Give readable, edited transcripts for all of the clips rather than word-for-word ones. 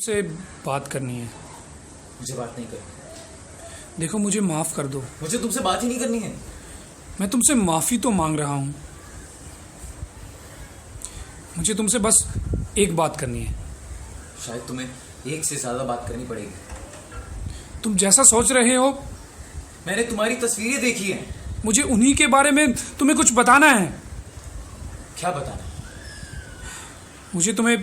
से बात करनी है। मुझे बात नहीं करनी। देखो, मुझे माफ कर दो। मुझे तुमसे बात ही नहीं करनी है। मैं तुमसे माफी तो मांग रहा हूं। मुझे तुमसे बस एक बात करनी है। शायद तुम्हें एक से ज्यादा बात करनी पड़ेगी। तुम जैसा सोच रहे हो, मैंने तुम्हारी तस्वीरें देखी हैं। मुझे उन्हीं के बारे में तुम्हें कुछ बताना है। क्या बताना? मुझे तुम्हें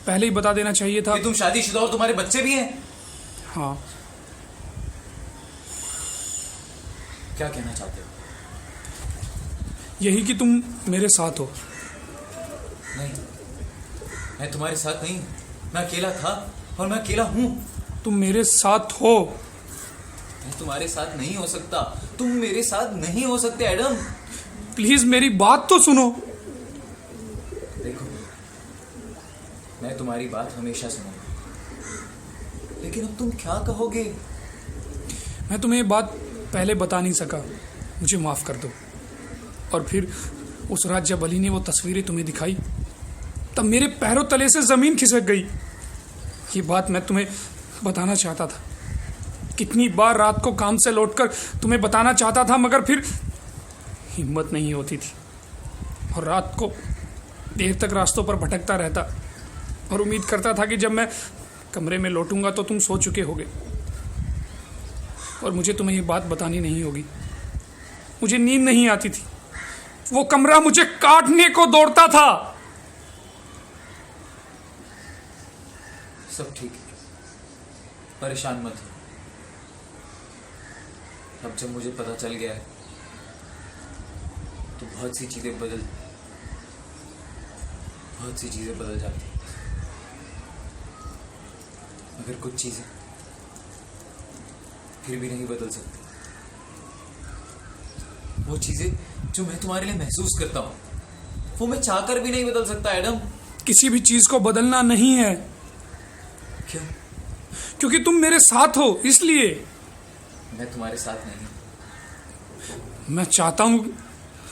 पहले ही बता देना चाहिए था। कि तुम शादीशुदा और तुम्हारे बच्चे भी हैं। हाँ। क्या कहना चाहते हो? यही कि तुम मेरे साथ हो। नहीं, मैं तुम्हारे साथ नहीं। मैं अकेला था और मैं अकेला हूं। तुम मेरे साथ हो। मैं तुम्हारे साथ नहीं हो सकता। तुम मेरे साथ नहीं हो सकते एडम। प्लीज मेरी बात तो सुनो। देखो, मैं तुम्हारी बात हमेशा सुनूंगा, लेकिन अब तुम क्या कहोगे? मैं तुम्हें ये बात पहले बता नहीं सका। मुझे माफ कर दो। और फिर उस रात जब अली ने वो तस्वीरें तुम्हें दिखाई, तब मेरे पैरों तले से जमीन खिसक गई। ये बात मैं तुम्हें बताना चाहता था। कितनी बार रात को काम से लौटकर तुम्हें बताना चाहता था, मगर फिर हिम्मत नहीं होती थी। और रात को देर तक रास्तों पर भटकता रहता और उम्मीद करता था कि जब मैं कमरे में लौटूंगा तो तुम सो चुके होगे और मुझे तुम्हें ये बात बतानी नहीं होगी। मुझे नींद नहीं आती थी। वो कमरा मुझे काटने को दौड़ता था। सब ठीक है, परेशान मत हो। अब जब मुझे पता चल गया है तो बहुत सी चीजें बदल जाती हैं। मगर कुछ चीजें फिर भी नहीं बदल सकती। वो चीजें जो मैं तुम्हारे लिए महसूस करता हूं, वो मैं चाहकर भी नहीं बदल सकता एडम। किसी भी चीज को बदलना नहीं है। क्यों? क्योंकि तुम मेरे साथ हो, इसलिए। मैं तुम्हारे साथ नहीं। मैं चाहता हूं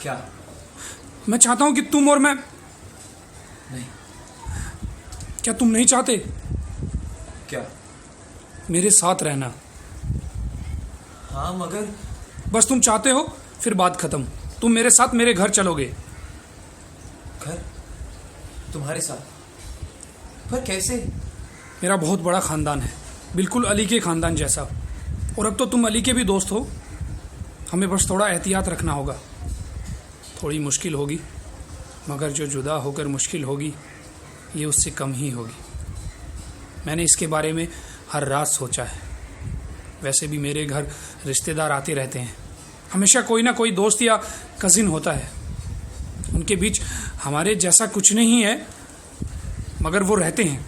क्या? मैं चाहता हूं कि तुम और मैं। नहीं। क्या तुम नहीं चाहते क्या? मेरे साथ रहना? हाँ, मगर बस तुम चाहते हो, फिर बात खत्म। तुम मेरे साथ मेरे घर चलोगे। घर? तुम्हारे साथ? पर कैसे? मेरा बहुत बड़ा खानदान है, बिल्कुल अली के खानदान जैसा। और अब तो तुम अली के भी दोस्त हो। हमें बस थोड़ा एहतियात रखना होगा। थोड़ी मुश्किल होगी, मगर जो जुदा होकर मुश्किल होगी, ये उससे कम ही होगी। मैंने इसके बारे में हर रात सोचा है। वैसे भी मेरे घर रिश्तेदार आते रहते हैं। हमेशा कोई ना कोई दोस्त या कजिन होता है। उनके बीच हमारे जैसा कुछ नहीं है, मगर वो रहते हैं।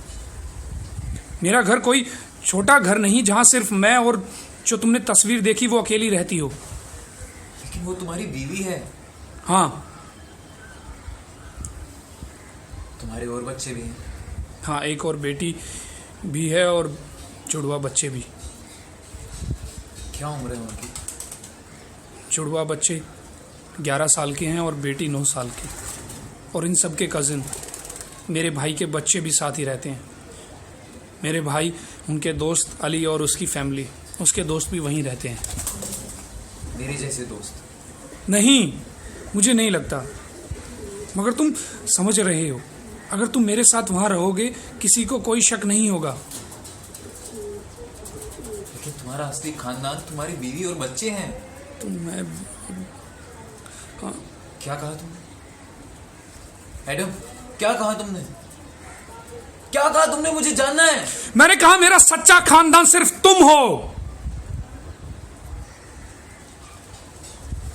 मेरा घर कोई छोटा घर नहीं जहां सिर्फ मैं और जो तुमने तस्वीर देखी वो अकेली रहती हो। लेकिन वो तुम्हारी बीवी है। हाँ। तुम्हारे और बच्चे भी हैं। हाँ, एक और बेटी भी है और जुड़वा बच्चे भी। क्या उम्र है उनकी? जुड़वा बच्चे 11 साल के हैं और बेटी 9 साल की। और इन सब के कज़िन, मेरे भाई के बच्चे भी साथ ही रहते हैं। मेरे भाई, उनके दोस्त अली और उसकी फैमिली, उसके दोस्त भी वहीं रहते हैं। मेरे जैसे दोस्त? नहीं, मुझे नहीं लगता। मगर तुम समझ रहे हो, अगर तुम मेरे साथ वहाँ रहोगे किसी को कोई शक नहीं होगा। लेकिन तुम्हारा असली खानदान तुम्हारी बीवी और बच्चे हैं। तो मैं क्या कहा तुमने एडम? क्या कहा तुमने? क्या कहा तुमने? मुझे जानना है। मैंने कहा मेरा सच्चा खानदान सिर्फ तुम हो।